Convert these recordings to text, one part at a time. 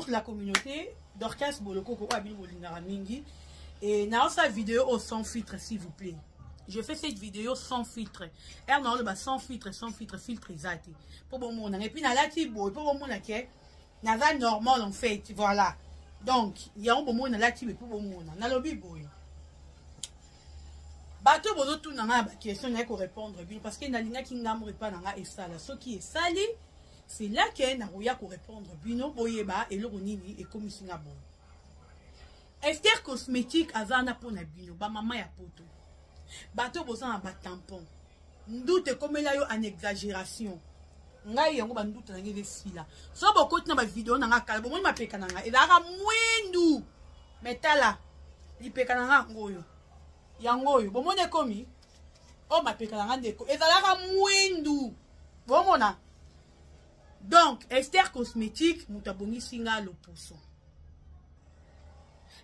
toute la communauté. Dorcas Boloko Koko Abin Bolingara Mingi. Et dans sa vidéo sans filtre, s'il vous plaît. Je fais cette vidéo sans filtre. Et non, le sans filtre, filtre exact. Pour bon monde. Et puis, dans la tibo, pour bon monde, dans la normal, en fait. Voilà. Donc, il y a un bon monde dans la tibo, pour bon monde. Dans le biboy. Bateau, bozo, tout dans la question, il y a qu'à répondre. Parce que dans la qui n'a pas dans la sale. Ce qui est sali, c'est là qu'il y a qu'à répondre. Bino, boyeba, et l'oronini, et comme il y a bon. Esther cosmétique, azana pour na bino, ba maman ya poto. Bateau bosan ba tampon. Ndoute comme là yo en exagération. Ngai yango ba ndoute na ngebe sila. So boko tina ba vidéo na ngaka, bo moni mapeka na nga. Ezaka mwindu. Metala. Li peka na nga ngoyo. Yangoyo, bo moni komi. O mapeka na nga ndeko. Ezalaka mwindu. Bo mona. Donc, Esther cosmétique, mutabongi singa lo poso.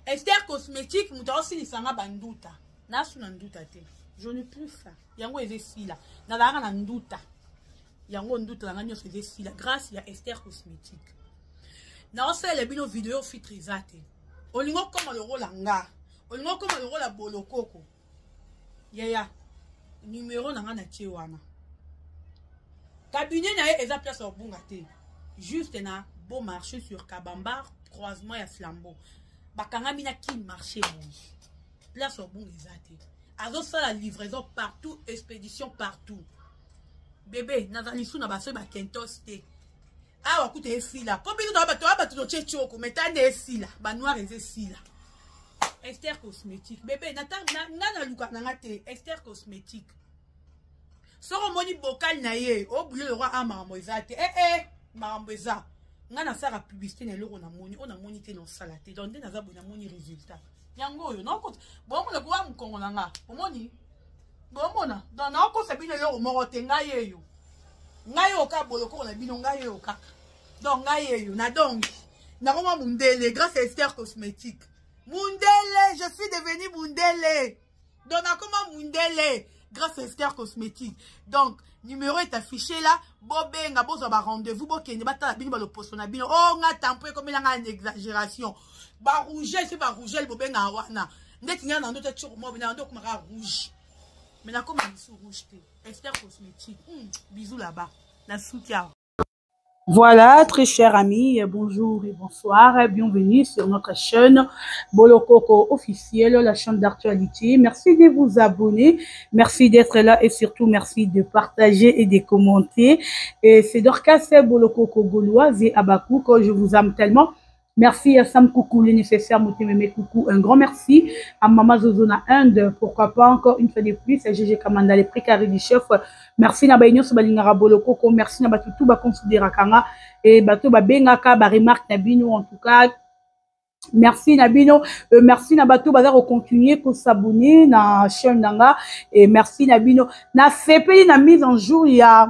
Esther cosmétique, nous avons aussi les sangs banduta. Nasu nanduta te. Je ne plus ça. Yango eze sila. Nadara nanduta. Yango nduta la nganyos eze sila. Grâce à Esther cosmétique. Na ose le bino vidéo fitrizate. Olingo comme le rôle anga. Olingo comme le rôle la bolokoko. Yaya. Numéro nanga na tiewana. Cabinet na eza place au bungate. Juste na beau marché sur Kabambar, croisement ya Flambeau. Bakanga mina qui marché place au bon exact. Azo ça la livraison partout, expédition partout. Bébé, nazali sou na baso ba kentos te. Ah wa kuté fila. Combien de ba to tcheko metane fila, ba noir eze fila. Esther cosmétique. Bébé, na luka na ngate Esther cosmétique. Soro moni bocal na ye, o boulot le roi amambo exact. Mambo eza. Ngana sara publicité na loko na moni, on a moni te non salate. Donc na za bona moni résultat. Yango yo non ko bon mo le ko am kongo na nga. Omoni. Bon mona, dans na ko sabine loko moko te ngaye yo. Ngaye oka boloko na bino ngaye oka. Donc ngaye yo na donc. Na koma mundele grâce à Esther cosmétique. Mundele, je suis devenu mundele. Donc na koma mundele grâce à Esther cosmétique. Donc numéro est affiché là. Bobenga bozo ba rendez-vous bokende batala bino ba lo posto na bino. Oh nga tampo comme la nga exagération. Ba rouge c'est ba rouge bobenga wana. Ndeti nya na ndoto tshoko mo bina ndoko maka rouge. Mais na comme sous rouge te. Esther cosmétique. Bisous là-bas. La soutien. Voilà, très chers amis, bonjour et bonsoir, bienvenue sur notre chaîne Bolokoko officielle, la chaîne d'actualité. Merci de vous abonner, merci d'être là et surtout merci de partager et de commenter. Et c'est Dorcas Bolokoko Gauloise et Abakou que je vous aime tellement. Merci à Sam Coucou, le nécessaire, Moutememe Coucou, un grand merci. À Mama Zozona Inde, pourquoi pas encore une fois de plus, à GG Kamanda, les précarés du chef. Merci na baigno so balingara bolokoko, merci na batutu ba considéra kanga et bato ba bengaka ba remarque na bino en tout cas. Merci Nabino, merci Nabato Bazar au continuer pour s'abonner na chaîne nanga et merci Nabino. Na fait na mise en jour il y a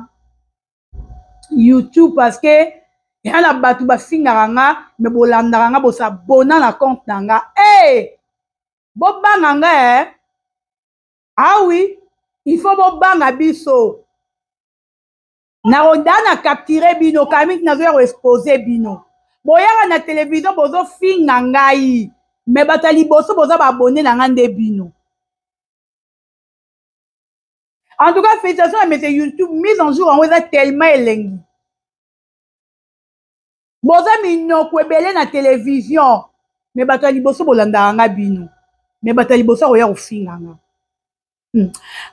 YouTube parce que il y a la bato ba fingaranga mais bolandaranga bo s'abonner na compte nanga. Bo banganga ah oui. Il faut banga biso. Na rodana capturer bino kamik na zo exposer bino. Boyara na télévision bozo finga ngai. Mais batali boso bozo ba abonné na ngande bino. En tout cas, félicitations à monsieur YouTube mise en jour en weza tellement elengi. Bozo mino kwebele na télévision. Mais batali boso bolanda nga bino. Mais batali boso oya ofinga nga.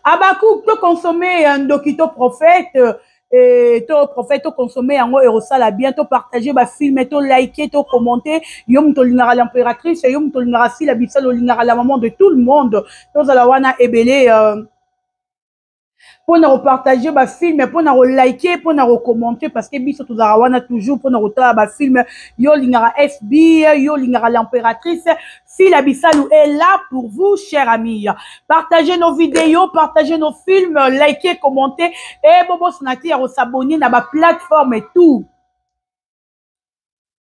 Abakou to consommer un dokito prophète to prophète to consommer yango erosala bien to partager ba film to liker to commenter yom to lingara l'impératrice yom to lingara si la bisalo lingara la maman de tout le monde to zala wana ebele pour nous partager ba film pour nous liker pour nous commenter parce que biso to zala wana toujours pour nous tala ba film yo lingara FB yo lingara l'impératrice. Si la Bissalou est là pour vous, chers amis, partagez nos vidéos, partagez nos films, likez, commentez, et Bobo Sonati à s'abonner à ma plateforme et tout.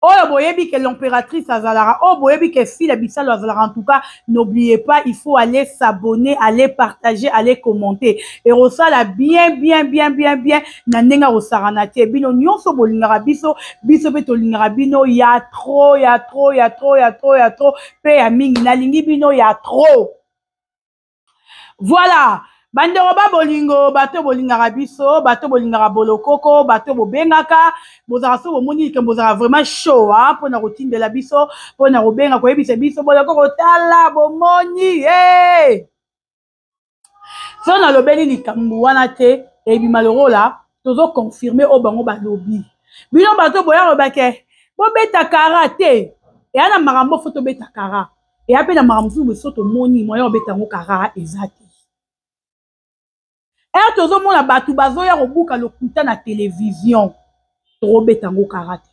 Oh, boyebi que l'impératrice Azalara, oh, boyebi que fille Abissalo Azalara, en tout cas, n'oubliez pas, il faut aller s'abonner, aller partager, aller commenter. Et Rosala bien, nanenga Rosaranate, bino nyonso bolingara biso, biso beto lingara bino, ya trop, pe ya mingi, na lingi bino, ya trop. Voilà. Bandero ba bolingo, bato bolingara biso, bato bolingara bolokoko, bato bobengaka, bozara so bomoni ke bozara vraiment chaud, hein, pona routine de la biso, pona robenga ko yebisa biso bolokoko tala bomoni, eh. So na lobeli likambu wana te, e bi malheureux là, tozo confirmer o bango ba lobi. Bino bato boya robake, bo beta karate. E ana marambo photo beta kara. E apena marambo fu besoto moni, moya beta ngo kara ezati. Er tozo mona batu bazo ya robuka lokuta na télévision. Tobetango karate.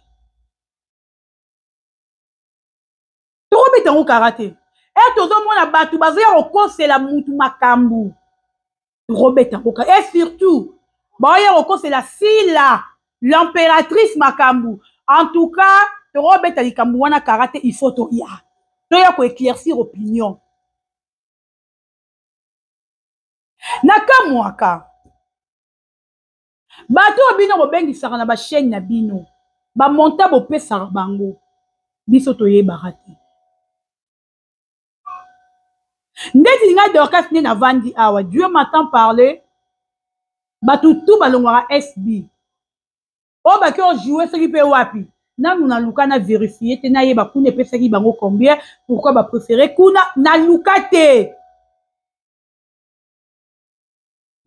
Tobetango karate. Er tozo mona batu bazo ya rokosela mutu makambu. Tobetango karate. Et surtout, boya rokosela Sila, l'impératrice makambu. En tout cas, tobeta likambu wana karate il faut to ya. Toya ko éclaircir opinion. Naka mwaka. Bato bino bobengisaka na ba chaîne na bino. Ba monta bo pesa bango. Biso toye barati. Ndeti nga Dorcas ne na vandi awa. Dieu m'entend parler. Bato tout balongwara SB. O ba ko jouer ce qui peut wapi. Na nous na luka na vérifier te na yeba kuna pesa ki bango combien. Pourquoi ba préférer kuna na lukate.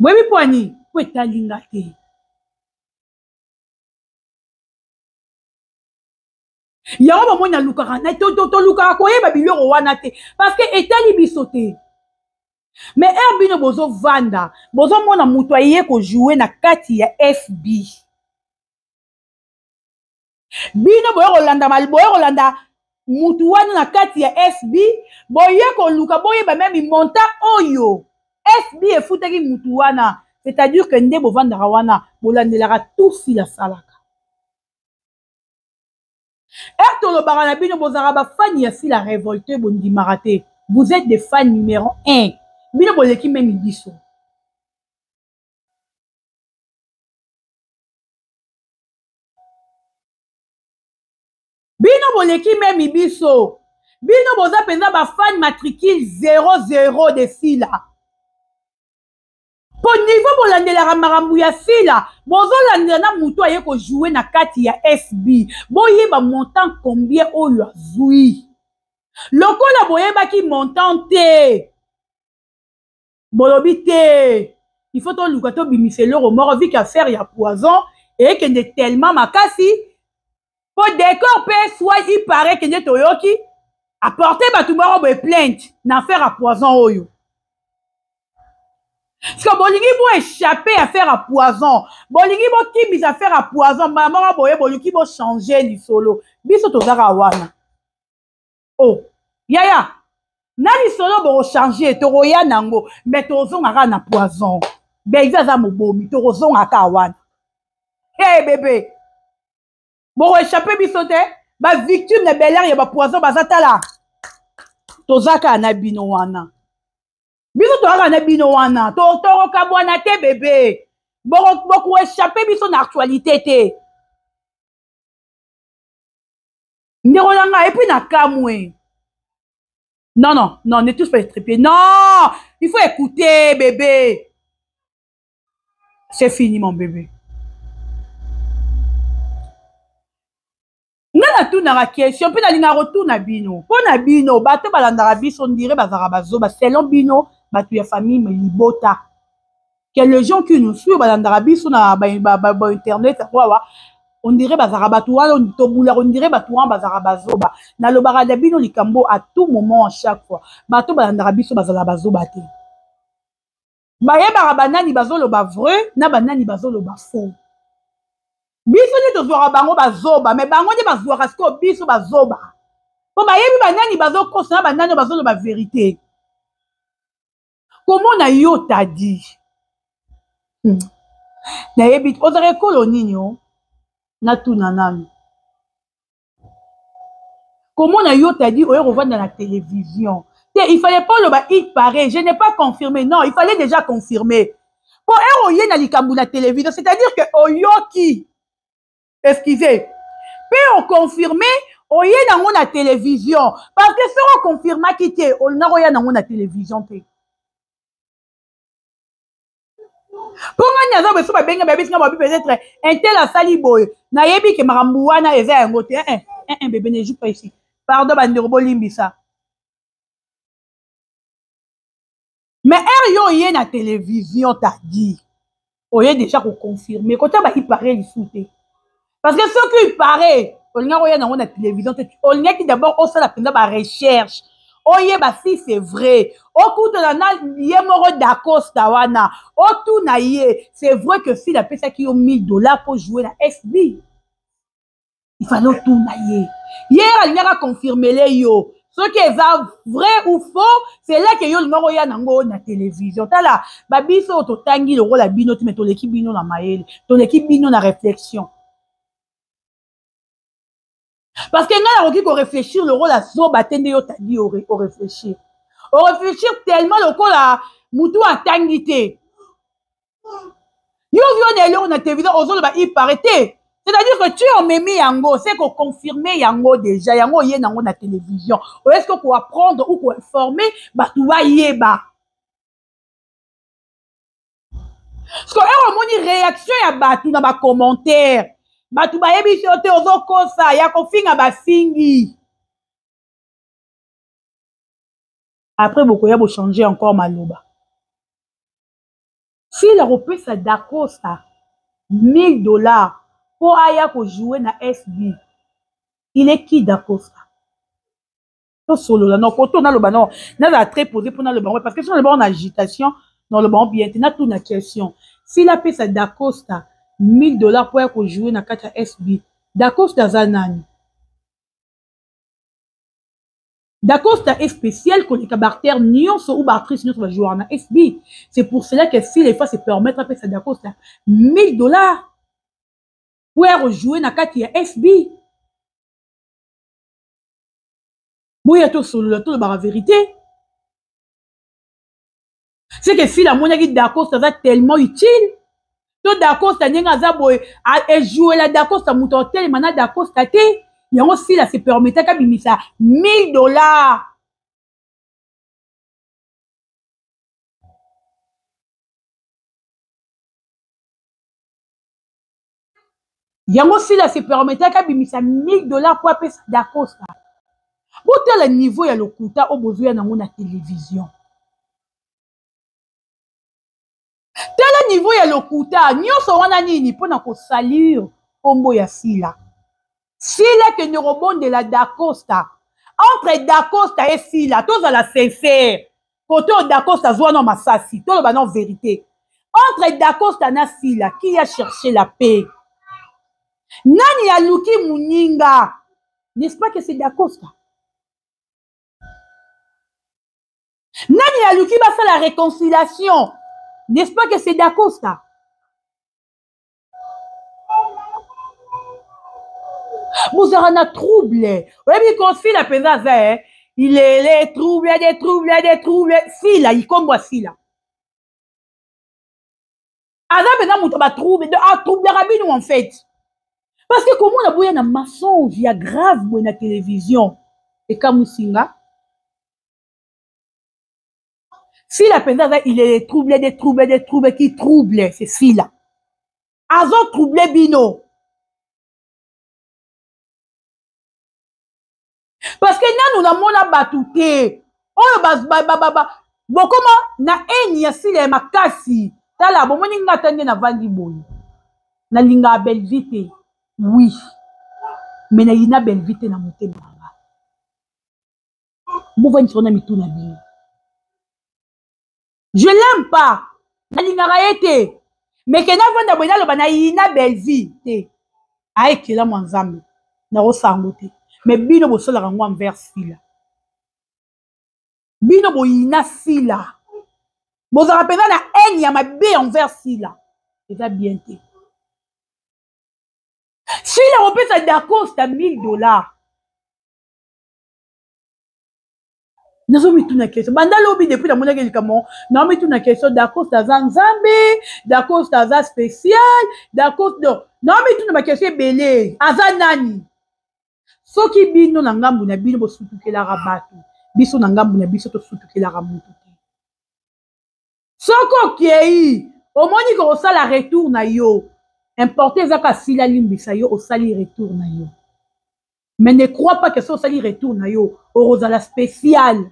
Webi poani, po etalinga te. Yango ba mona lukaka na to lukaka ko yeba biloko wana te parce que etali biso te. Mais bino bozo vanda, bozo mona mutu aye ko jouer na kati ya FB. Bino boyo kolanda malboyo kolanda mutu wana na kati ya FB, boye ko luka boye ba même monta oyo. FB efutaki mutu wana, c'est-à-dire que nde bovandaka wana bolandelaka tout si la salaka. Tolobara na bino bozara ba fan ya si la révolté bondimaka te. Vous êtes des fans numéro 1. Bino boleki même biso. Bino boleki même biso. Bino boza penza ba fan matricule 00 de Sila. Po niveau bolandelaka makambu ya Sila, bozolandela na mutu aye ko jouer na kati ya FB. Boyeba montant combien oyo azui. Lokola boyebaki montant te. Bolobi te. Il faut to luka to bimise loro moro vi ka faire ya poison et que de tellement makasi. Po décor pe soit il paraît que ne toyoki apporter batu moro be plainte na faire à poison oyo. Parce que bolingi bo échapper à faire à poison. Bolingi bo kibis à faire à poison. Maman boye bolingi bo changer li solo. Biso tozaka wana. Oh, yaya. Nani solo bo changer to roya nango, mais tozonga na poison. Beiza za mobomi to rozonga ka wana. Hey bébé. Bo échapper biso te, ba victime na belair ya ba poison bazatala. Tozaka na bino wana. Biso toaka na bino wana, toroka bwana te bébé. Boko échapper biso na actualité te. Nderolanga et puis na kamwe. Non, ne touche pas les trépieds. Non, il faut écouter bébé. C'est fini mon bébé. Nana tout na question, puis na linga retour na bino. Po na bino, bato balandara biso on dirait bazara bazoba selon bino. Batu ya famille me libota. Que les gens qui nous suivent dans l'Arabie na internet on dirait bazara batu on tobula on dirait batu bazara bazoba na lo barada bino likambo à tout moment à chaque fois batu balandara so bazala bazoba te baye barabanani bazolo ba vrai na banani bazolo ba faux biso ni tozwara bango bazoba mais bango ni bazwara sko biso bazoba po bayebi banani bazokosa na banani bazolo ba vérité. Comment na yo t'a dit? Na yebit ozare kolonino na tout nanami. Comment on a eu t'a dit, on revoit dans la télévision. Il fallait pas le hit pareil. Je n'ai pas confirmé. Non, il fallait déjà confirmer. Pour un oye na likambu la télévision, c'est-à-dire que oyoki, excusez, puis on confirmé, oye na la télévision. Parce que si on confirme qui t'es, on n'a rien dans la télévision. Pour moi, nous avons peut-être un tel à Saliboy. Nayebi que Marambouana est un côté. Un bébé ne joue pas ici. Pardon, Banderobo Limbisa. Mais yo y na télévision t'a dit. Oye déjà qu'on confirme. Quand il paraît il fout. Parce que ce qui paraît, on a dans la télévision, on a qui d'abord on fait la recherche. Oye bah si c'est vrai. Au coup de la yemoro d'Acosta wana. Au tout naïe, c'est vrai que si la personne qui a $1000 pour jouer la SB, il fallait tout naïe. Hier, il y a confirmé les yo. Ce qui est vrai ou faux, c'est là que yo le ya nango na télévision. Tala, babiso to tangi le rôle la bino, tu mets ton équipe bino na maël, ton équipe bino na réflexion. Parce que nous avons réfléchir le rôle à Zoba Tende yo t'a dit au réfléchir. Au réfléchir tellement le rôle à Moutou à tangité. Yo vio na télévision aux autres il paraît. C'est-à-dire que tu as mis yango, c'est qu'on confirme yango déjà, yango yé nango na télévision. Ou est-ce qu'on peut apprendre ou qu'on informer, bah tu vas yéba. Parce que on a une réaction ya batu na ba commentaire. Batu ba yebi sote ozo kosa ya ko finga ba fingi. Après beaucoup ya bo changer encore maloba. Si la repère ça d'Acosta $1000 pour aya ko jouer na SB. Il est qui d'Acosta? Tout solo là non koto na le banon na la très posé pour na le banon parce que si on le banon en agitation dans le banon bien na tout na question. Si la paie ça d'Acosta $1000 pour aya ko jouer na kata SB. D'Acosta zanani. D'Acosta est spécial qu'on est cabarter nyonso ou actrice nyonso va jouer na SB. C'est pour cela que si les fois se permettre à paie ça d'Acosta $1000 pour aya jouer na kata SB. Boya to solo to la vérité. C'est que si la monnaie d'Acosta va tellement utile, to d'Acosta n'enga za boy a jouer la d'Acosta moutotel mana d'Acosta te, yango si la se permettait ka bimisa $1000. Yango si la se permettait ka bimisa $1000 pour apesa d'Acosta. Bote le niveau ya lokuta au besoin na ngona télévision. Tel niveau ya lokuta, nyonso wana nini pona ko salir kombo ya sila. Sila que ne rebonde la d'Acosta. Entre d'Acosta et Sila, tous à la sincère. Côté d'Acosta, zoa non masasi, tout le non vérité. Entre d'Acosta et Sila, qui a cherché la paix? Nani a Luki Muninga? N'est-ce pas que c'est d'Acosta? Nani a Luki va faire la réconciliation? N'est-ce pas que c'est d'Acosta? Vous aurez un trouble. Oui, quand Sila pensa, il est les troubles, des troubles, des troubles. Sila, il combat Sila. Aza maintenant mouta ba trouble, trouble rabino en fait. Parce que comment on a bouillé un mensonge, il y a grave dans la télévision. Et comme Singa, si la personne il est troublé, des troubles, des troubles qui troublent, c'est Sila. Azo troublé bino. Parce que nous avons la batouté. Oh, bon, comment na eni ya Sila makasi. Tala, bon, moni ngatande na vandi boy. Na linga belle vite. Oui. Mais na yina belle vite na motema. Je l'aime pas. Na linga raete. Mais que na vanda boy na loba na yina belle vie. Aïe que la mwanzambe. Na rosangote. Mais bino bo sola rango envers Sila. Bino bo yina Sila. Bo za rapena na haine ya mabe envers Sila. Et ça bien te. Si la repèse d'Acosta $1000, Nazo mi tuna question. Banda lobi depuis la mona ke kamo. Na mi tuna question d'Acosta za Nzambe, d'Acosta za spécial, d'Acosta. Na mi tuna ma question belé. Aza nani? Soki bino na ngambu na bino bo sutukela rabatu. Biso na ngambu na biso to sutukela ramutu. Soko kei, omoni ko osala retour na yo. Importer zaka sila limbisa yo osali retour na yo. Mais ne crois pas que ça osali retour na yo. Orozala spécial.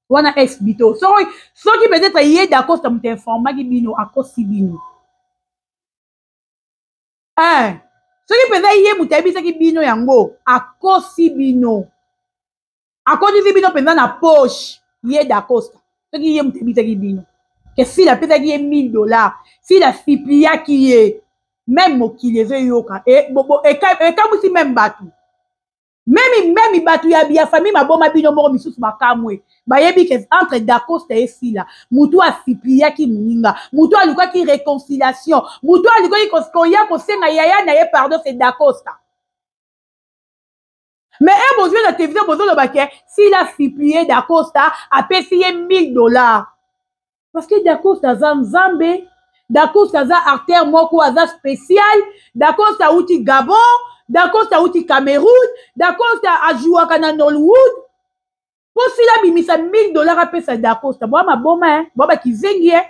Wana ex-bito. Soki peut-être yé d'accord ça m'informa ki bino akosi bino. Soki peut-être yé mutabisa ki bino yango akosi bino. Akosi bino penza na poche yé d'accord. Soki yé mutabisa ki bino. Que si la pesa ki yé $1000, si la siplia ki yé même mokili ze yoka et bobo et kamusi même batu. Même batu ya famille maboma bino moko misusu makamwe. Bayebi ke entre d'Acosta et Sila, mutu asiplia ki muninga, mutu aluka ki réconciliation, mutu aluka ki koskoya kosenga yaya na ye pardon c'est d'Acosta. Mais besoin de la télévision besoin de baké, Sila siplie d'Acosta a payé $1000. Parce que d'Acosta za Nzambe, d'Acosta za artère moko aza spécial, d'Acosta outi Gabon, d'Acosta outi Cameroun, d'Acosta a joué à Nollywood. Pour si la bimisa $1000 à pesa d'Acosta, moi ma boma hein, moi ba kizengi hein.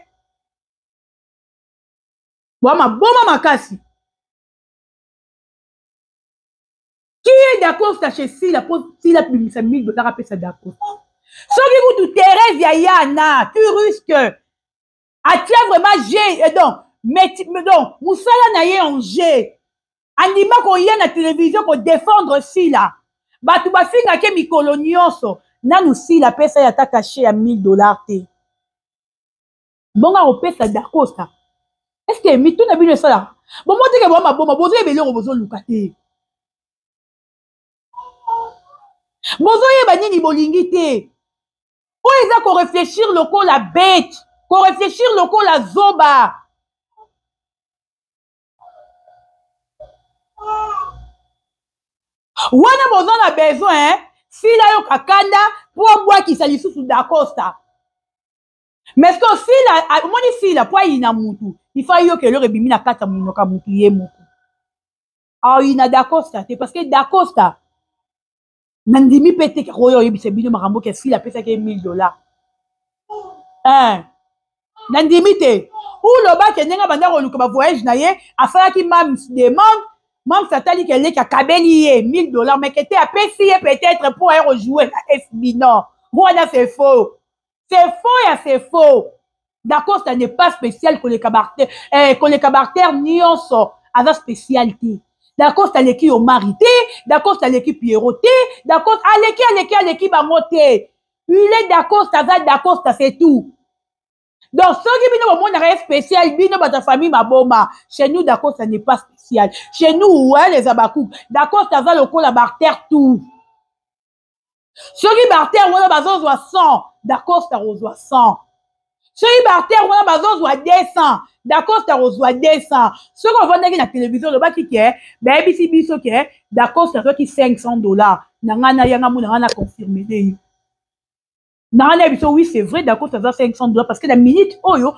Moi ma boma makasi. Qui est d'Acosta chez Sila pour si la bimisa $1000 à pesa d'Acosta. Soki vous Thérèse Yayana, tu risques. A-t-il vraiment G donc Moussala na ye en G. Anima ko yé na télévision pour défendre Sila. Batu bafinga ke mikolo nyonso. Nanu Sila pesa ya ta caché à $1000 te. Bonga o pesa d'Acosta. Est-ce que mi tout na bino sala? Bon mo te ke bon ma bozo ebele ko bozo lukate. Bozo ye banini bolingi te. O eza ko réfléchir loko la bête. Qu'on réfléchir le la zoba. Wana besoin a besoin, si la yo kakanda, pour boire qui s'allie sous d'Acosta. Mais ce que si la, moni si la, pour y na mutu, il faut yo que le rebimi na kata munoka mutu ye mutu. Ah, il na d'Acosta, c'est parce que d'Acosta, nandimi pete que royo yebise bino marambo que si la pesa que $1000. Nandimite ou le bas qui n'est pas dans le voyage naïe a fait qui m'am demande m'am satali qu'elle est qu'à cabelier $1000 mais qui était à payer peut-être pour aller rejouer la FB non voilà c'est faux c'est faux d'accord ça n'est pas spécial que les cabartères ni on sort à la spécialité d'accord c'est l'équipe au marité d'accord c'est l'équipe pierroté d'accord à l'équipe à monter il est d'accord ça c'est tout. Donc, ceux qui viennent au monde est spécial, bino ta famille maboma. Chez nous, d'accord, ça n'est pas spécial. Chez nous, ouais, les abakou, d'accord, ça va le coup la bartère tout. Ceux qui bartère, on a besoin de 100, d'accord, ça reçoit 100. Ceux qui bartère, on a besoin de 200, d'accord, ça reçoit 200. Ceux qui vont dans la télévision, le bas qui est, baby si biso qui est, d'accord, ça reçoit $500. Nangana yanga mou nangana confirmé. Oui, c'est vrai, d'accord, ça va $500 parce que la minute, oh yo,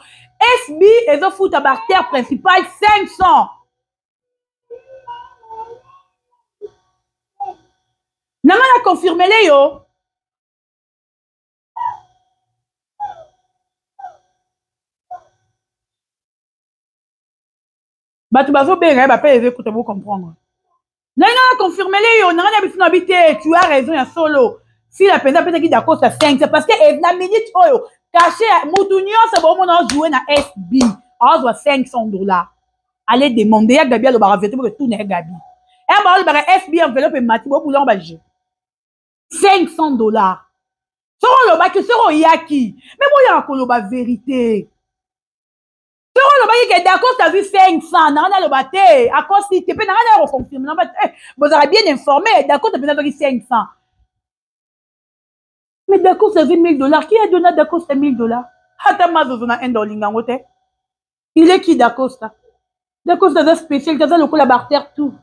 SB, ils ont foutu à barrière principale 500. N'a pas confirmé les yo. Bah, tu vas bien, bah, pas écoute, vous comprendre. N'a pas confirmé les yo, n'a pas habité, tu as raison, il y a solo. Si la personne peut être d'accord, c'est 5, c'est parce que la minute, oh yo, caché, Moutounion, c'est bon, on a joué dans SB. On doit $500. Allez demander à Gabi à le baravete pour que tout n'est Gabi. Et bah, le barre SB enveloppe et mati, bon, pour l'emballer. $500. Soro le baki, soro yaki. Mais moi, il y a encore la vérité. Soro le baki, qui est d'accord, t'as vu 500. Non, on a le bâté. À cause si tu peux, non, on a reconfirmé. Vous avez bien informé. D'accord, t'as peut-être 500. Mais d'accord, ça fait $1000. Qui a donné d'accord, c'est $1000? Attends, ma zozona $1. Il est qui d'accord, ça? D'accord, c'est spécial, c'est le coup la barrière tout.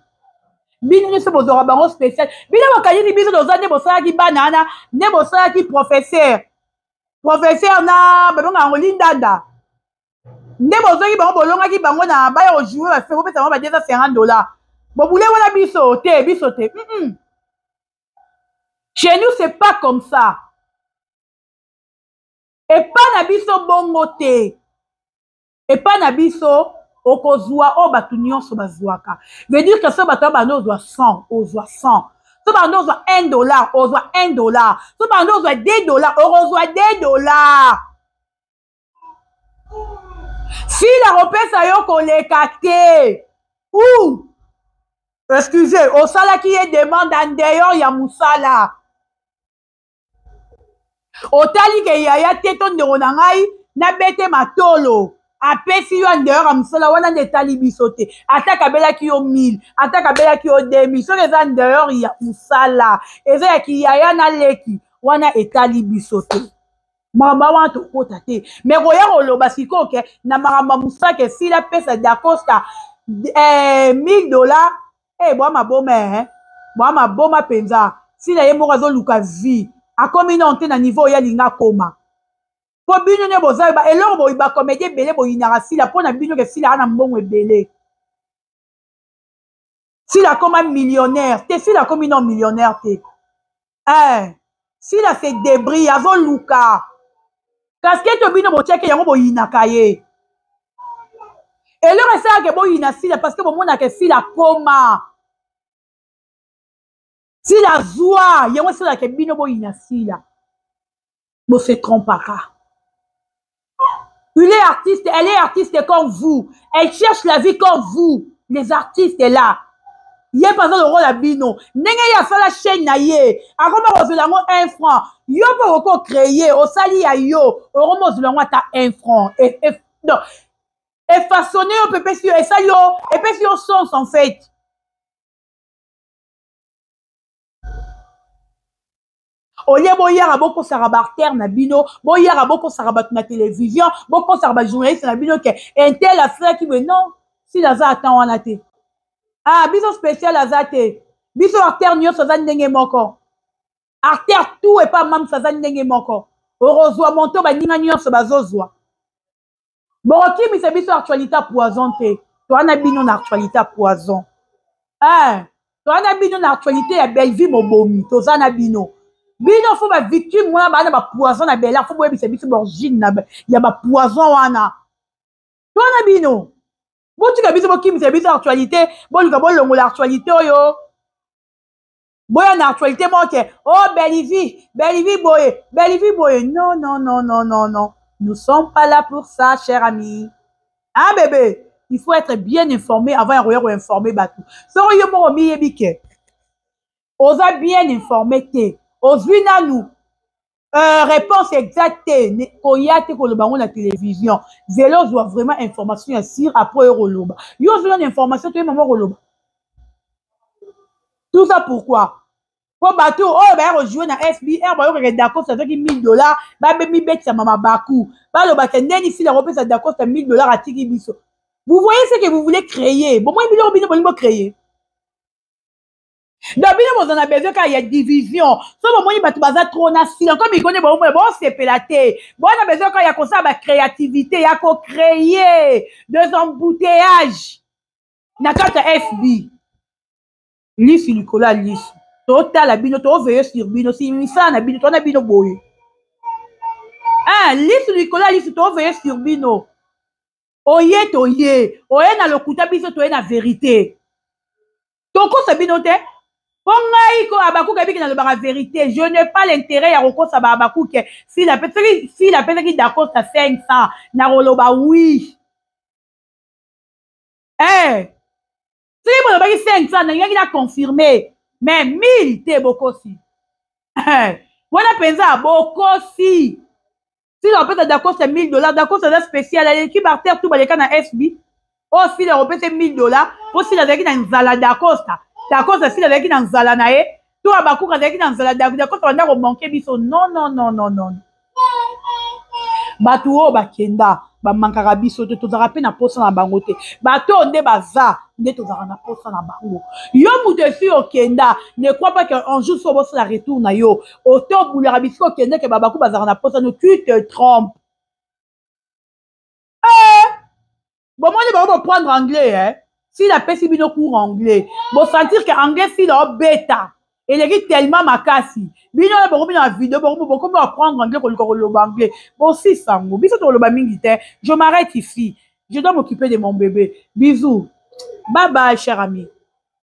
bino nyonso bozwaka bango spécial bino bakanyisi biso toza nde bosalaki banana nde bosalaki professeur na babonga yango lindanda nde bozwaki bango bolongaki bango na baya kojoue bafe bopesa bango ba $250 bobule wana biso te chez nous c'est pas comme ça epa na biso bongo te epa na biso okozwa o bato nyonso bazwaka veut dire que so bato bando ozwa 100 ozwa 100 so bando ozwa $1 ozwa $1 so bando ozwa $2 okozwa $2 si la kopesa yo koleka te ou excusez osalaki ye demande en dehors ya musala otali ke yaya te to ndeko na ngai nabete matolo apesi yo en dehors ya musala wana nde etali biso te ataka abelaki yo 1000 ataka abelaki yo 2000 soki eza en dehors ya musala eza ya kiyaya na leki wana etali biso te makambo wana tokota te me koya koloba sikoyo ke na makambo musaka esili apesa dacosta $1000 bwa maboma mpenza sila ye moko azoluka vie akomi non te na niveau oyo alinga akoma mpo bino nde boza eloko boyi bakomedi ebele boyinaka sila mpo na bino ke sila ana mbongo ebele sila akoma millionnaire te sila akomi non millionnaire te sila se débris azoluka kaskete bino botiaki yango boyinaka ye eloko esalaka boyina sila parce que bomonaka sila akoma sila zwa yango esalaka bino boyina sila bose trompaka elle est artiste comme vous elle cherche la vie comme vous les artistes là ye paza le rôle à bino ndenge ya sala chaîne na ye akoma kozela yango 1 franc yo mpo oko créer osali ya yo okoma ozela yango ata 1 franc donc effaçonner yo pepesi yo esali yo epesi yo sens en fait oye boyaka bokosaka baartère na bino boyaka bokosaka bato na télévision bokosaka bajournaliste na bino ke intel asalaki me non sila aza ata wana te biso spécial aza te biso artère nyonso aza ndenge moko artère tout epa mamsa aza ndenge moko okozwa monto baninga nyonso bazozwa bokokimisa biso actualité poison te towana bino na actualité poison towana bino na actualité ya Belleville mobomi toza na bino fo ba victime wana bana ba poison na bela fo boyebisa biso origine ya ba poison wana towana bino botika biso bokimisa biso actualité boluka bolongola actualité oyo boya na actualité moke Belleville boye non nous sommes pas là pour ça cher ami bébé il faut être bien informé avant de informer batou so yo mo miyebi ke oza bien informé te ozwi nanu réponse exacte koya te koloba ngo na télévision zelo zwa vraiment information ya sir après koloba yo zwa na information to maman koloba tout ça pourquoi po bato oyo baya kojouer na SBR bayokeke dacosta azwaki $1000 babemi betisa mama baku baloba ke ndeni sila kopesa dacosta $1000 atiki biso vous voyez ce que vous voulez créer bomoi biloko bino bolingo créer donc bino bozana besoin ka ya division so bomoni bato baza trop na sila comme ikone bomoi bosepela te bona besoin ka ya kosala bacréativité ya kocréer des embouteillages na kati ya FB lisu likolo ya lisu totala bino toveye sur bino si misala na bino tona bino boye lisu likolo ya lisu toveye sur bino oye na lokuta biso toye na vérité tokosa bino te po ngai ko abakuka ebiki na lobaka vérité je n'ai pas l'intérêt ya kokosa babakuke si la pesaki dacosta 500 na koloba oui soki bolobaki 500 nangaki na confirme mais 1000 te bokosi wana mpenza bokosi si opesa dacosta $1000 dacosta eza spécial aleki barterre tu baleka na SB oyo sili opesa $1000 mpo sili azalaki na nzala dacosta sili azalaki na nzala na ye to abakuka azalaki na nzala dacosta banda komanke biso non bato oyo bakenda bamankaka biso te tozalaka mpe na posa na bango te bato nde baza nde tozalaka na posa na bango yo moto esi okenda ne crois pas que un jour so bosala retour na yo otobulaka bisika okende ke babaku bazalaka na posa no tu te trompes bomoni bango boprendre anglais s'il apesi bino cours anglais bosentir que anglais s'il obeta eleki tellement makasi bino bokomi na video bokomi apprendre anglais koluka koloba anglais bosisango biso tokoloba mingi te je m'arrête ici je dois m'occuper de mon bébé bisous bye bye cher ami